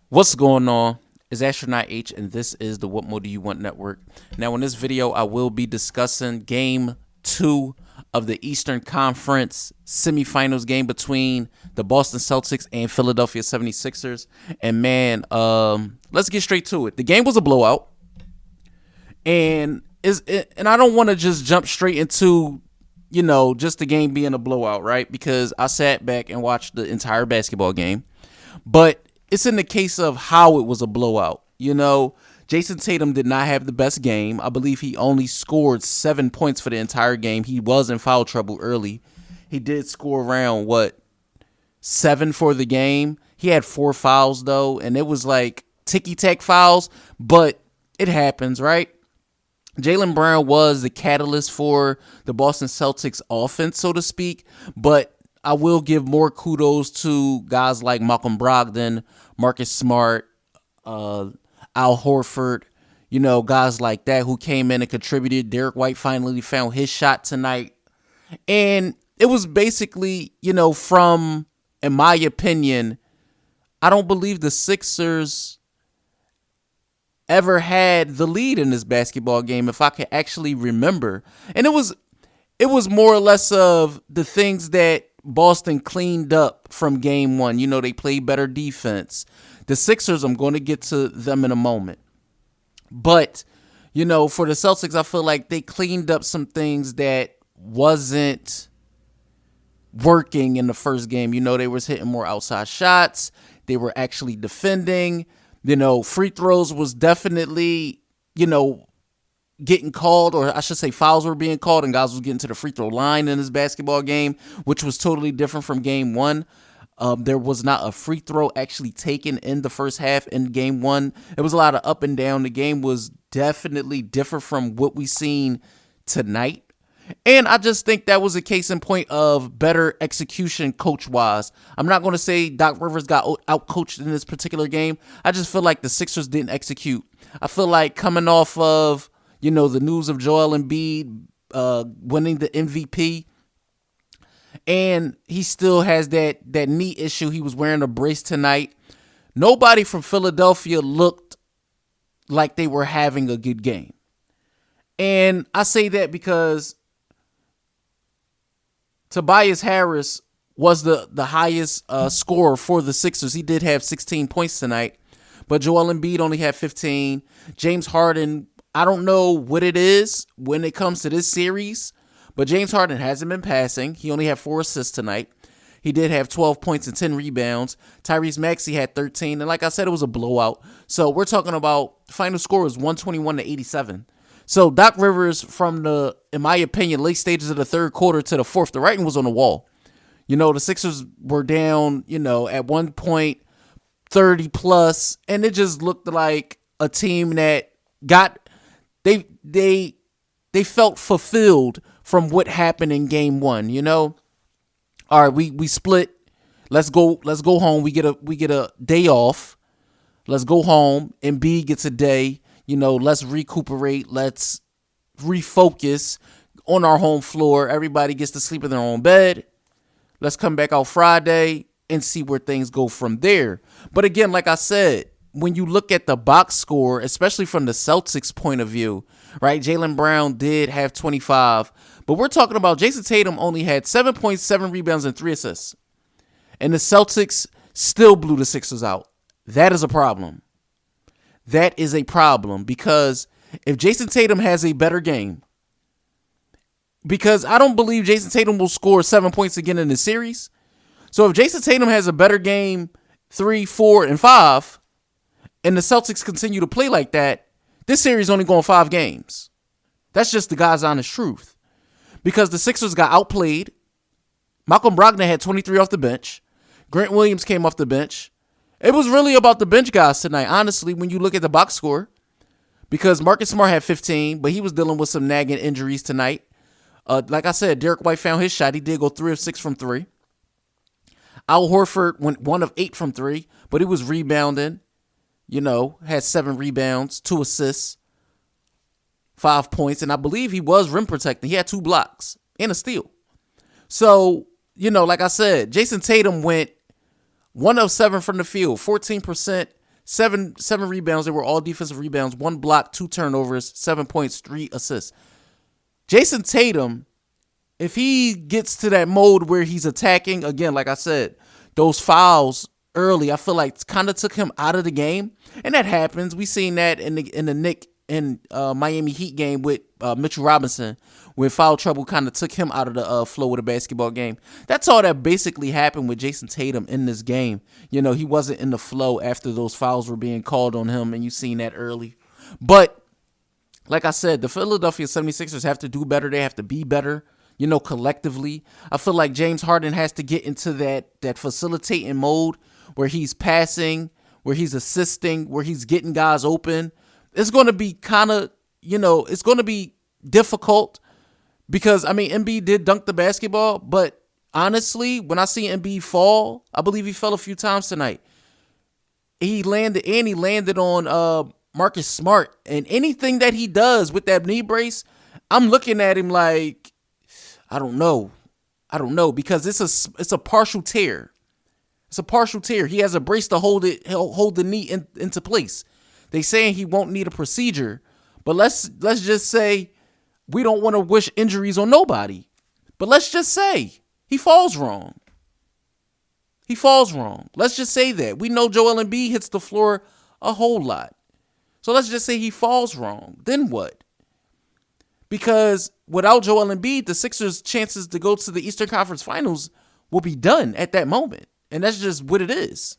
What's going on? It's Astronaut H, and this is the What More Do You Want Network. Now, in this video, I will be discussing Game 2 of the Eastern Conference semifinals game between the Boston Celtics and Philadelphia 76ers. And man, let's get straight to it. The game was a blowout, and I don't want to just jump straight into just the game being a blowout, right? Because I sat back and watched the entire basketball game, but it's in the case of how it was a blowout. Jason Tatum did not have the best game. I believe he only scored 7 points for the entire game. He was in foul trouble early. He did score around, 7 for the game. He had 4 fouls, though, and it was like ticky-tack fouls, but it happens, right? Jaylen Brown was the catalyst for the Boston Celtics offense, so to speak, but I will give more kudos to guys like Malcolm Brogdon, Marcus Smart, Al Horford, guys like that who came in and contributed. Derek White finally found his shot tonight. And it was basically, in my opinion, I don't believe the Sixers ever had the lead in this basketball game, if I can actually remember. And it was more or less of the things that Boston cleaned up from game one. They played better defense. The Sixers, I'm going to get to them in a moment. But, for the Celtics, I feel like they cleaned up some things that wasn't working in the first game. They was hitting more outside shots. They were actually defending. Free throws was definitely, getting called, or I should say fouls were being called, and guys was getting to the free throw line in this basketball game, which was totally different from game one. There was not a free throw actually taken in the first half in game one. It was a lot of up and down. The game was definitely different from what we seen tonight. And I just think that was a case in point of better execution coach-wise. I'm not going to say Doc Rivers got out-coached in this particular game. I just feel like the Sixers didn't execute. I feel like coming off of, the news of Joel Embiid winning the MVP, and he still has that knee issue. He was wearing a brace tonight. Nobody from Philadelphia looked like they were having a good game. And I say that because Tobias Harris was the highest scorer for the Sixers. He did have 16 points tonight, but Joel Embiid only had 15. James Harden, I don't know what it is when it comes to this series, but James Harden hasn't been passing. He only had 4 assists tonight. He did have 12 points and 10 rebounds. Tyrese Maxey had 13, and like I said, it was a blowout. So we're talking about final score was 121-87. So Doc Rivers, from in my opinion, late stages of the third quarter to the fourth, the writing was on the wall. The Sixers were down, at one point 30 plus, and it just looked like a team that got they felt fulfilled from what happened in game one. All right, we split. Let's go home. We get a day off. Let's go home. Embiid gets a day. Let's recuperate. Let's refocus on our home floor. Everybody gets to sleep in their own bed. Let's come back out Friday and see where things go from there. But again, like I said, when you look at the box score, especially from the Celtics point of view, right? Jaylen Brown did have 25, but we're talking about Jason Tatum only had 7.7 rebounds and 3 assists. And the Celtics still blew the Sixers out. That is a problem. That is a problem, because if Jason Tatum has a better game, because I don't believe Jason Tatum will score 7 points again in the series. So if Jason Tatum has a better game 3, 4, and 5, and the Celtics continue to play like that, this series only going 5 games. That's just the God's honest truth. Because the Sixers got outplayed. Malcolm Brogdon had 23 off the bench. Grant Williams came off the bench. It was really about the bench guys tonight, honestly, when you look at the box score. Because Marcus Smart had 15, but he was dealing with some nagging injuries tonight. Like I said, Derek White found his shot. He did go 3 of 6 from 3. Al Horford went 1 of 8 from 3, but he was rebounding. Had 7 rebounds, 2 assists, 5 points, and I believe he was rim protecting. He had 2 blocks and a steal. So, like I said, Jason Tatum went 1 of 7 from the field, 14%, Seven rebounds. They were all defensive rebounds. 1 block, 2 turnovers, 7 points, 3 assists. Jason Tatum, if he gets to that mode where he's attacking, again, like I said, those fouls early, I feel like kind of took him out of the game. And that happens. We seen that in the Miami Heat game with Mitchell Robinson, when foul trouble kind of took him out of the flow of the basketball game. That's all that basically happened with Jason Tatum in this game. You know, he wasn't in the flow after those fouls were being called on him, and you seen that early. But like I said, the Philadelphia 76ers have to do better. They have to be better, you know, collectively. I feel like James Harden has to get into that facilitating mode where he's passing, where he's assisting, where he's getting guys open. It's going to be kind of, you know, it's going to be difficult because, I mean, Embiid did dunk the basketball, but honestly, when I see Embiid fall, I believe he fell a few times tonight. He landed on Marcus Smart, and anything that he does with that knee brace, I'm looking at him like, I don't know, because it's a partial tear. It's a partial tear. He has a brace to hold the knee into place. They saying he won't need a procedure, but let's just say we don't want to wish injuries on nobody. But let's just say he falls wrong. Let's just say that. We know Joel Embiid hits the floor a whole lot. So let's just say he falls wrong. Then what? Because without Joel Embiid, the Sixers' chances to go to the Eastern Conference Finals will be done at that moment. And that's just what it is.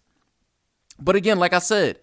But again, like I said,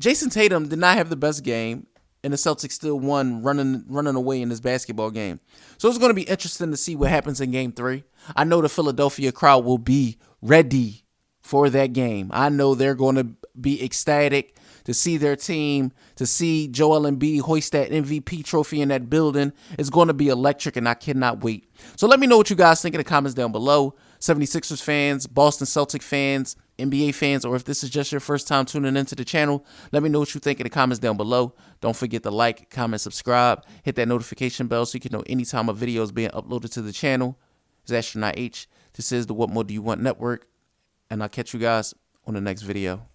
Jason Tatum did not have the best game, and the Celtics still won running away in this basketball game. So it's going to be interesting to see what happens in Game 3. I know the Philadelphia crowd will be ready for that game. I know they're going to be ecstatic to see their team, to see Joel Embiid hoist that MVP trophy in that building. It's going to be electric, and I cannot wait. So let me know what you guys think in the comments down below. 76ers fans, Boston Celtic fans, NBA fans, or if this is just your first time tuning into the channel, let me know what you think in the comments down below. Don't forget to like, comment, subscribe, hit that notification bell so you can know anytime a video is being uploaded to the channel. It's Astronaut H. This is the What More Do You Want Network, and I'll catch you guys on the next video.